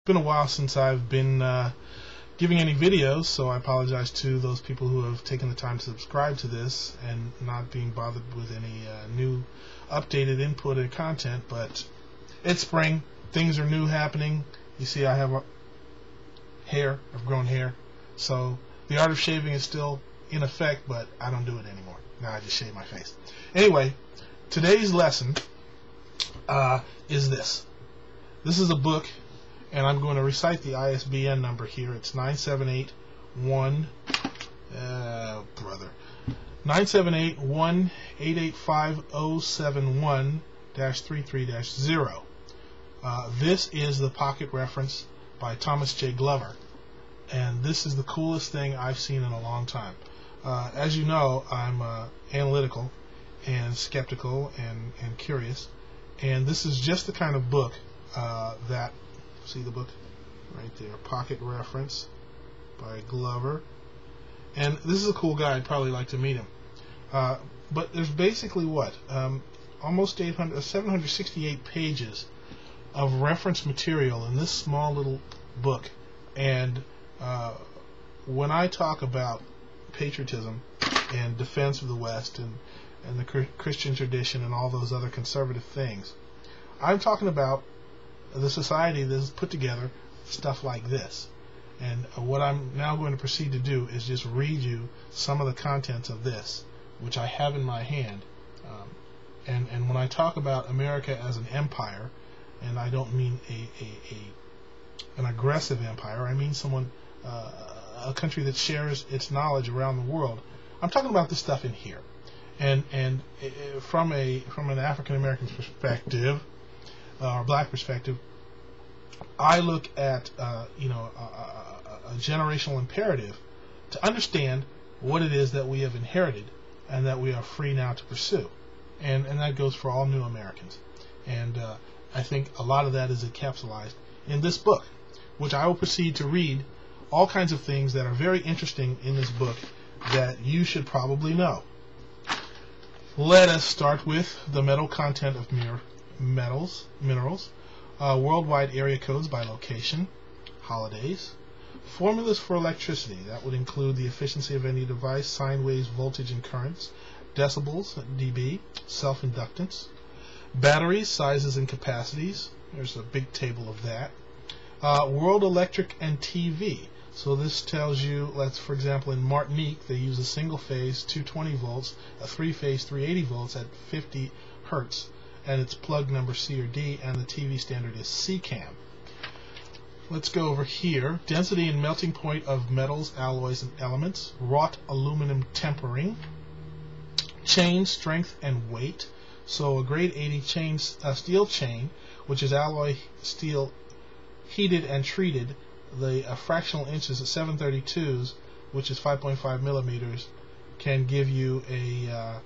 Been a while since I've been giving any videos, so I apologize to those people who have taken the time to subscribe to this and not being bothered with any new updated input or content. But it's spring, things are new happening. You see I have hair, I've grown hair, so the art of shaving is still in effect, but I don't do it anymore. Now I just shave my face. Anyway, today's lesson is this. This is a book, and I'm going to recite the ISBN number here. It's 978-1-885-071-33-0. This is the pocket reference by Thomas J. Glover, and this is the coolest thing I've seen in a long time. As you know, I'm analytical and skeptical and curious, and this is just the kind of book that, see the book right there, pocket reference by Glover, and this is a cool guy. I'd probably like to meet him. But there's basically almost 768 pages of reference material in this small little book. And when I talk about patriotism and defense of the West and the Christian tradition and all those other conservative things, I'm talking about the society that has put together stuff like this. And what I'm now going to proceed to do is just read you some of the contents of this, which I have in my hand. And when I talk about America as an empire, and I don't mean an aggressive empire, I mean a country that shares its knowledge around the world. I'm talking about this stuff in here, and from an African American perspective, or black perspective, I look at a generational imperative to understand what it is that we have inherited and that we are free now to pursue, and that goes for all new Americans. And I think a lot of that is encapsulated in this book, which I will proceed to read all kinds of things that are very interesting in this book that you should probably know. Let us start with the metal content of minerals, worldwide area codes by location, holidays, formulas for electricity, that would include the efficiency of any device, sine waves, voltage and currents, decibels, dB, self-inductance, batteries, sizes and capacities, there's a big table of that, world electric and TV. So this tells you, for example, in Martinique, they use a single phase 220 volts, a three-phase 380 volts at 50 hertz, and it's plug number C or D, and the TV standard is CCAM. Let's go over here. Density and melting point of metals, alloys, and elements. Wrought aluminum tempering. Chain strength and weight. So a grade 80 steel chain, which is alloy steel heated and treated, the fractional inches at 732s, which is 5.5 millimeters, can give you a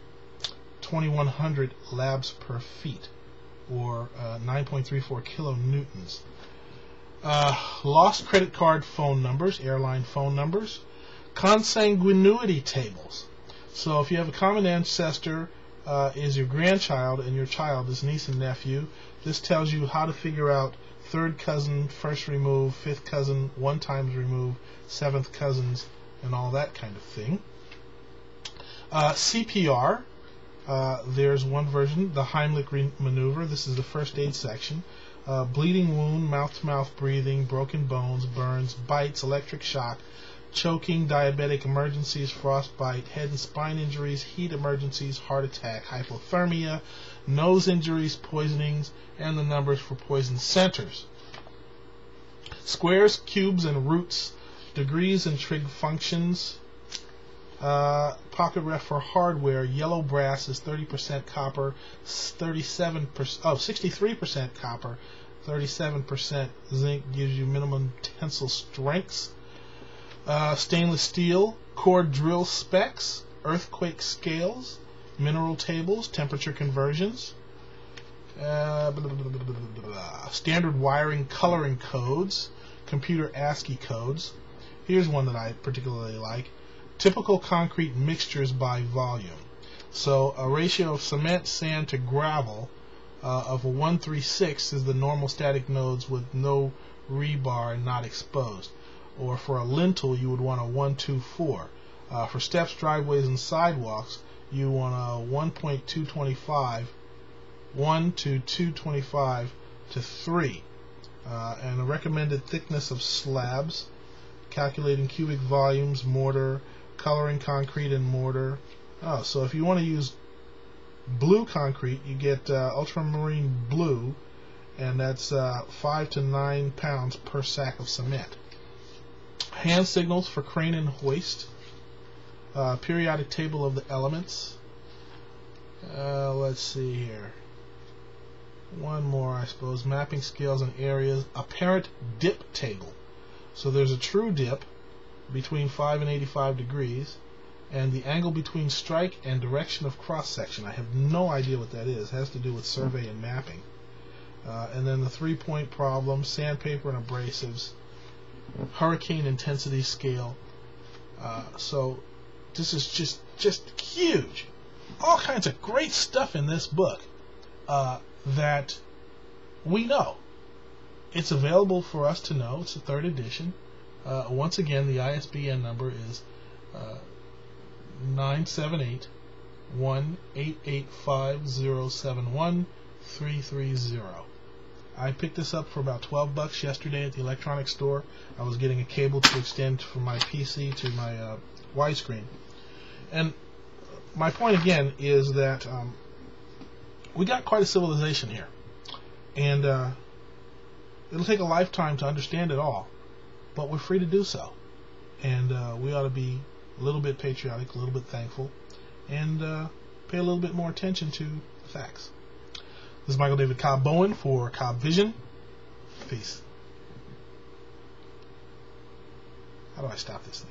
2100 labs per feet, or 9.34 kilonewtons. Lost credit card phone numbers, airline phone numbers. Consanguinity tables. So if you have a common ancestor is your grandchild and your child is niece and nephew, this tells you how to figure out third cousin, first remove, fifth cousin, one times remove, seventh cousins, and all that kind of thing. CPR. There's one version, the Heimlich maneuver. This is the first aid section. Bleeding wound, mouth-to-mouth breathing, broken bones, burns, bites, electric shock, choking, diabetic emergencies, frostbite, head and spine injuries, heat emergencies, heart attack, hypothermia, nose injuries, poisonings, and the numbers for poison centers. Squares, cubes, and roots, degrees and trig functions. Pocket ref for hardware. Yellow brass is 30% copper, 63% copper, 37% zinc gives you minimum tensile strengths. Stainless steel, core drill specs, earthquake scales, mineral tables, temperature conversions, standard wiring coloring codes, computer ASCII codes. Here's one that I particularly like. Typical concrete mixtures by volume. So a ratio of cement, sand to gravel of a 1:3:6 is the normal static nodes with no rebar not exposed. Or for a lintel, you would want a 124. For steps, driveways, and sidewalks, you want a 1.225, 1 to 225 to 3. And a recommended thickness of slabs, calculating cubic volumes, mortar, coloring concrete and mortar. So if you want to use blue concrete, you get ultramarine blue, and that's 5 to 9 pounds per sack of cement. Hand signals for crane and hoist. Periodic table of the elements. Let's see here. One more, I suppose. Mapping scales and areas. Apparent dip table. So there's a true dip between 5 and 85 degrees, and the angle between strike and direction of cross section. I have no idea what that is. It has to do with survey and mapping. And then the 3-point problem, sandpaper and abrasives, hurricane intensity scale. So this is just huge. All kinds of great stuff in this book that we know. It's available for us to know. It's the 3rd edition. Once again, the ISBN number is 978-1885071-330. I picked this up for about $12 yesterday at the electronics store. I was getting a cable to extend from my PC to my widescreen. And my point again is that we got quite a civilization here. And it'll take a lifetime to understand it all, but we're free to do so. And we ought to be a little bit patriotic, a little bit thankful, and pay a little bit more attention to the facts. This is Michael David Cobb Bowen for Cobb Vision. Peace. How do I stop this thing?